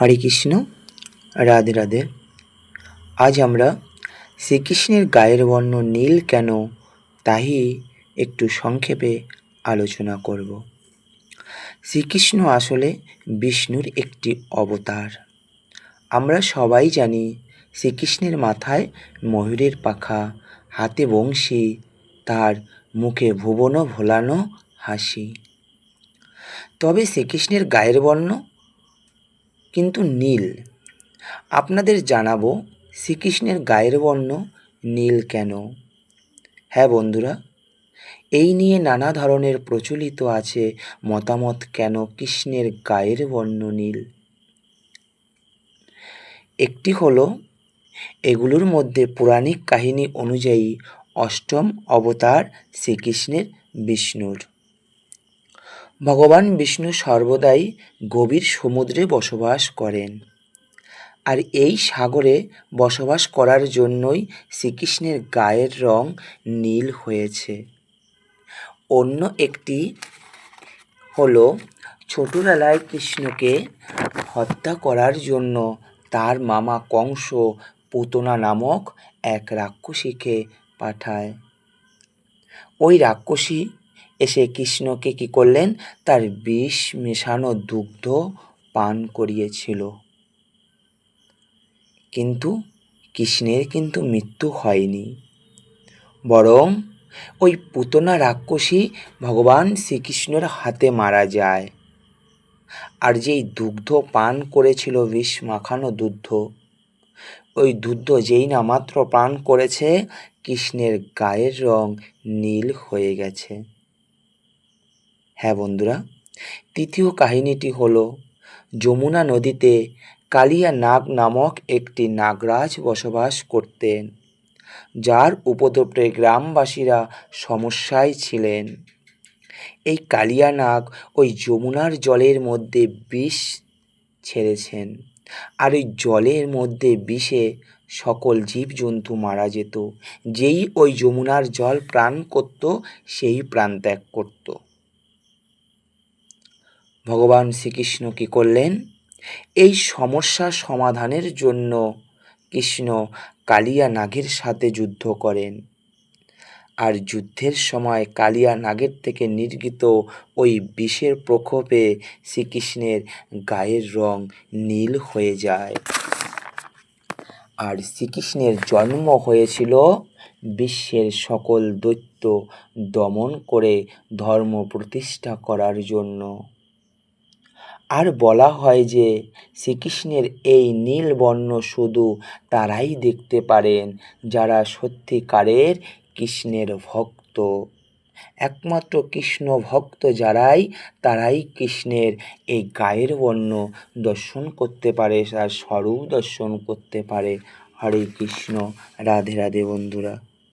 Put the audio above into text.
হরে কৃষ্ণ, রাধে রাধে। আজ আমরা শ্রীকৃষ্ণের গায়ের বর্ণ নীল কেন তাই একটু সংক্ষেপে আলোচনা করব। শ্রীকৃষ্ণ আসলে বিষ্ণুর একটি অবতার। আমরা সবাই জানি শ্রীকৃষ্ণের মাথায় ময়ূরের পাখা, হাতে বংশী, তার মুখে ভুবন ভোলানো হাসি। তবে শ্রীকৃষ্ণের গায়ের বর্ণ কিন্তু নীল। আপনাদের জানাবো শ্রীকৃষ্ণের গায়ের বর্ণ নীল কেন। হ্যাঁ বন্ধুরা, এই নিয়ে নানা ধরনের প্রচলিত আছে মতামত কেন কৃষ্ণের গায়ের বর্ণ নীল। একটি হলো এগুলোর মধ্যে পৌরাণিক কাহিনী অনুযায়ী অষ্টম অবতার শ্রীকৃষ্ণের বিষ্ণুর। ভগবান বিষ্ণু সর্বদাই গভীর সমুদ্রে বসবাস করেন, আর এই সাগরে বসবাস করার জন্যই শ্রীকৃষ্ণের গায়ের রং নীল হয়েছে। অন্য একটি হলো ছোটবেলায় কৃষ্ণকে হত্যা করার জন্য তার মামা কংস পুতনা নামক এক রাক্ষসীকে পাঠায়। ওই রাক্ষসী এসে কৃষ্ণকে কী করলেন, তার বিষ মেশানো দুগ্ধ পান করিয়েছিল। কিন্তু কৃষ্ণের মৃত্যু হয়নি, বরং ওই পুতনা রাক্ষসী ভগবান শ্রীকৃষ্ণের হাতে মারা যায়। আর যেই দুগ্ধ পান করেছিল, বিষ মাখানো দুগ্ধ, ওই দুগ্ধ যেই না মাত্র পান করেছে, কৃষ্ণের গায়ের রং নীল হয়ে গেছে। হ্যাঁ বন্ধুরা, তৃতীয় কাহিনীটি হলো যমুনা নদীতে কালিয়া নাগ নামক একটি নাগরাজ বসবাস করতেন, যার উপদ্রবে গ্রামবাসীরা সমস্যায় ছিলেন। এই কালিয়া নাগ ওই যমুনার জলের মধ্যে বিষ ছেড়েছেন, আর ওই জলের মধ্যে বিষে সকল জীবজন্তু মারা যেত। যেই ওই যমুনার জল পান করত, সেই প্রাণ ত্যাগ করত। ভগবান শ্রীকৃষ্ণ কী করলেন, এই সমস্যা সমাধানের জন্য কৃষ্ণ কালিয়া নাগের সাথে যুদ্ধ করেন। আর যুদ্ধের সময় কালিয়া নাগের থেকে নির্গত ওই বিষের প্রকোপে শ্রীকৃষ্ণের গায়ের রং নীল হয়ে যায়। আর শ্রীকৃষ্ণের জন্ম হয়েছিল বিশ্বের সকল দৈত্য দমন করে ধর্ম প্রতিষ্ঠা করার জন্য। আর বলা হয় যে শ্রীকৃষ্ণের এই নীল বর্ণ শুধু তারাই দেখতে পারেন যারা সত্যিকারের কৃষ্ণের ভক্ত। একমাত্র কৃষ্ণ ভক্ত তারাই কৃষ্ণের এই গায়ের বর্ণ দর্শন করতে পারে, তার স্বরূপ দর্শন করতে পারে। হরে কৃষ্ণ, রাধে রাধে বন্ধুরা।